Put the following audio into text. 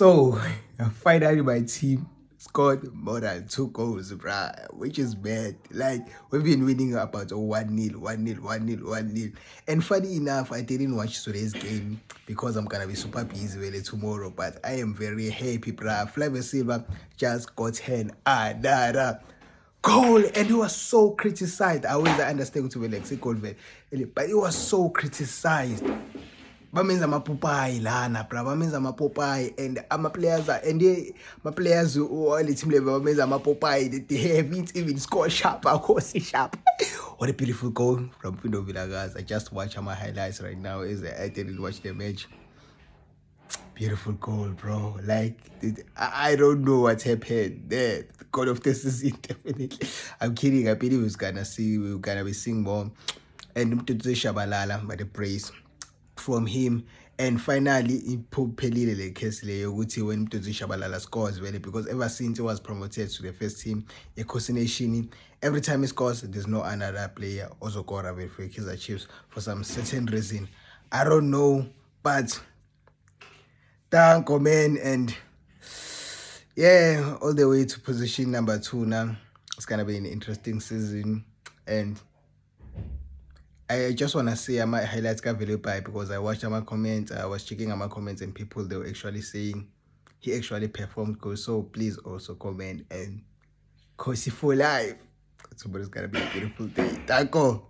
So finally my team scored more than 2 goals, bruh, which is bad. Like we've been winning about 1-0, 1-0, 1-0, 1-0. And funny enough, I didn't watch today's game because I'm gonna be super busy really tomorrow. But I am very happy, bruh. Flavio Silva just got another goal, and he was so criticized. I always understand to be like goal, but he was so criticized. Bamenza amapopayi lana bra, bamenza amapopayi, and ama-players ma-players wale team level bamenza amapopayi, they haven't even scored sharp. Sharp. What a beautiful goal from Pino Villagas. I just watch my highlights right now as I didn't watch the match. Beautiful goal, bro. Like, I don't know what happened there. God of the season, definitely. I'm kidding. I believe we're gonna be seeing more. And Mtutu Shabalala, by the praise from him. And finally iphelile le case leyo ukuthi when Mtutu Shabalala scores really, because ever since he was promoted to the first team eCoast Nation, every time he scores there's no another player ozokora for Kaizer Chiefs for some certain reason. I don't know, but thank you, man. And yeah, all the way to position number 2 now. It's gonna be an interesting season, and I just want to say my highlights got very bad because I watched my comments, I was checking my comments, and people, they were actually saying he actually performed good. So please also comment and Kosi for life. Tomorrow's gonna be a beautiful day. Thank you.